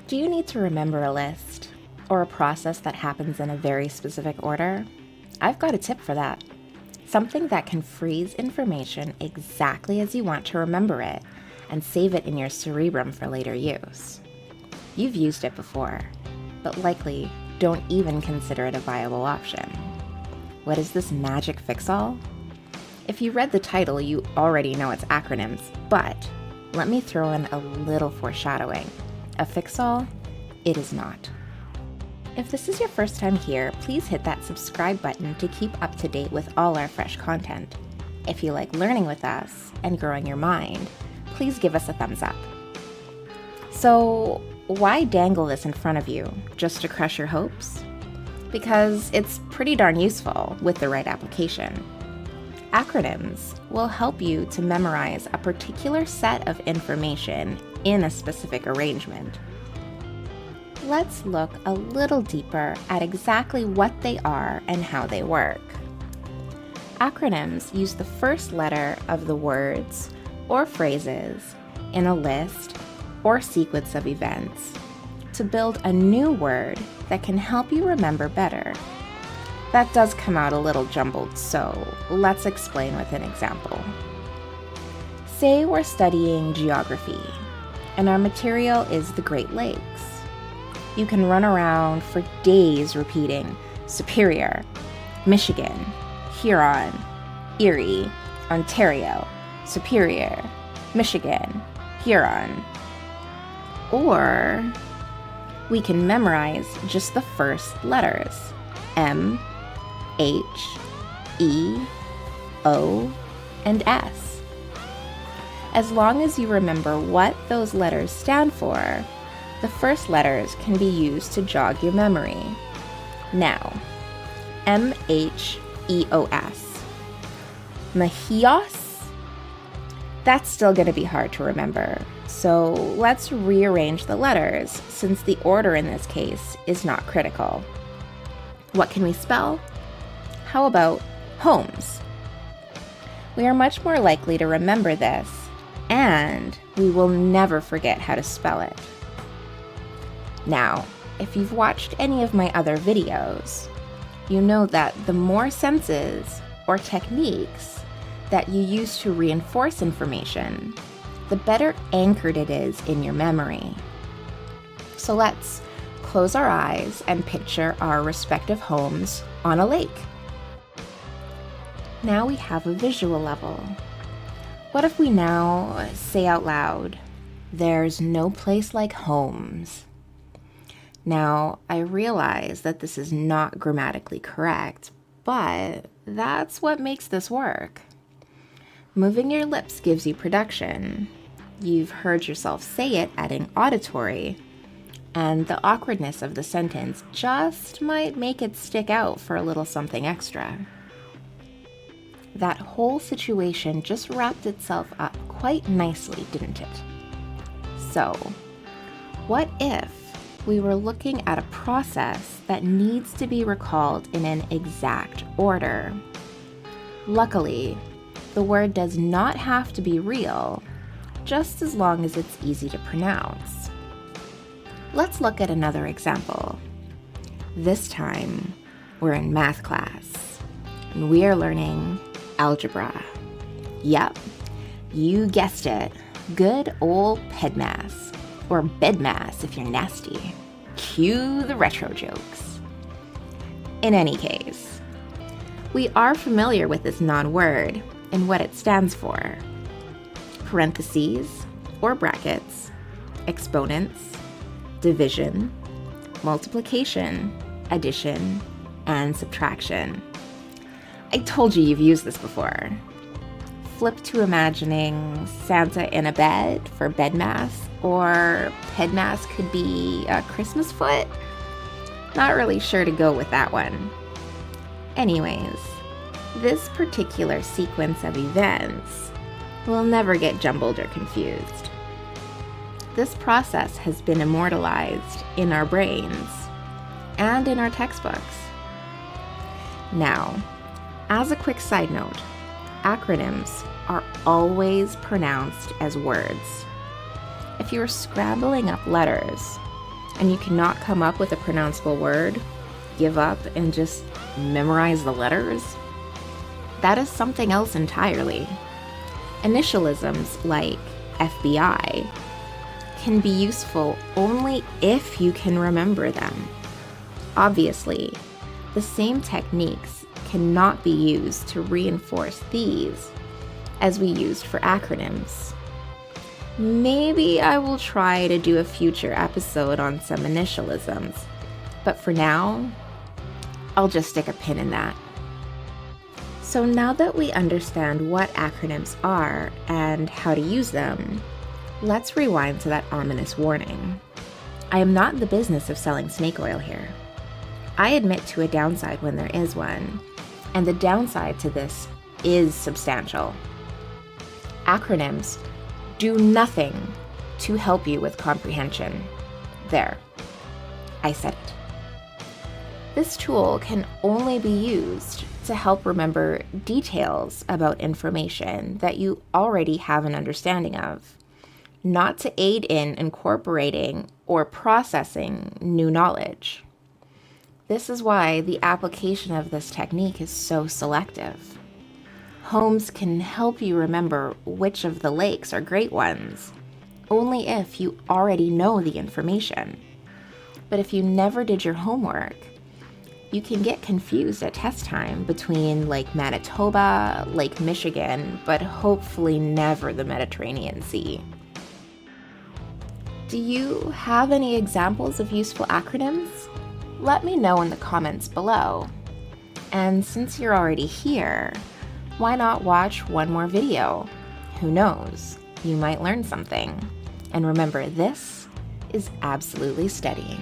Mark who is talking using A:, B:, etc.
A: Do you need to remember a list or a process that happens in a very specific order? I've got a tip for that. Something that can freeze information exactly as you want to remember it and save it in your cerebrum for later use. You've used it before, but likely don't even consider it a viable option. What is this magic fix-all? If you read the title, you already know it's acronyms, but let me throw in a little foreshadowing. A fix-all? It is not. If this is your first time here, please hit that subscribe button to keep up to date with all our fresh content. If you like learning with us and growing your mind, please give us a thumbs up. So, why dangle this in front of you? Just to crush your hopes? Because it's pretty darn useful with the right application. Acronyms will help you to memorize a particular set of information in a specific arrangement. Let's look a little deeper at exactly what they are and how they work. Acronyms use the first letter of the words or phrases in a list or sequence of events to build a new word that can help you remember better. That does come out a little jumbled, so let's explain with an example. Say we're studying geography, and our material is the Great Lakes. You can run around for days repeating Superior, Michigan, Huron, Erie, Ontario, Superior, Michigan, Huron. Or we can memorize just the first letters, M, H, E, O, and S. As long as you remember what those letters stand for, the first letters can be used to jog your memory. Now, M-H-E-O-S. Mejios? That's still going to be hard to remember, so let's rearrange the letters since the order in this case is not critical. What can we spell? How about homes? We are much more likely to remember this, and we will never forget how to spell it. Now, if you've watched any of my other videos, you know that the more senses or techniques that you use to reinforce information, the better anchored it is in your memory. So let's close our eyes and picture our respective homes on a lake. Now we have a visual level. What if we now say out loud, "There's no place like homes"? Now, I realize that this is not grammatically correct, but that's what makes this work. Moving your lips gives you production. You've heard yourself say it, adding auditory, and the awkwardness of the sentence just might make it stick out for a little something extra. That whole situation just wrapped itself up quite nicely, didn't it? So, what if we were looking at a process that needs to be recalled in an exact order? Luckily, the word does not have to be real, just as long as it's easy to pronounce. Let's look at another example. This time, we're in math class, and we are learning algebra. Yep, you guessed it, good old PEDMAS, or bedmass if you're nasty. Cue the retro jokes. In any case, we are familiar with this non-word and what it stands for. Parentheses or brackets, exponents, division, multiplication, addition, and subtraction. I told you you've used this before. Flip to imagining Santa in a bed for bedmass, or pedmass could be a Christmas foot. Not really sure to go with that one. Anyways, this particular sequence of events will never get jumbled or confused. This process has been immortalized in our brains and in our textbooks. Now, as a quick side note, acronyms are always pronounced as words. If you're scrabbling up letters, and you cannot come up with a pronounceable word, give up and just memorize the letters? That is something else entirely. Initialisms like FBI can be useful only if you can remember them. Obviously, the same techniques cannot be used to reinforce these as we used for acronyms. Maybe I will try to do a future episode on some initialisms, but for now, I'll just stick a pin in that. So now that we understand what acronyms are and how to use them, let's rewind to that ominous warning. I am not in the business of selling snake oil here. I admit to a downside when there is one, and the downside to this is substantial. Acronyms do nothing to help you with comprehension. There, I said it. This tool can only be used to help remember details about information that you already have an understanding of, not to aid in incorporating or processing new knowledge. This is why the application of this technique is so selective. Homes can help you remember which of the lakes are great ones, only if you already know the information. But if you never did your homework, you can get confused at test time between Lake Manitoba, Lake Michigan, but hopefully never the Mediterranean Sea. Do you have any examples of useful acronyms? Let me know in the comments below. And since you're already here, why not watch one more video? Who knows? You might learn something. And remember, this is absolutely studying.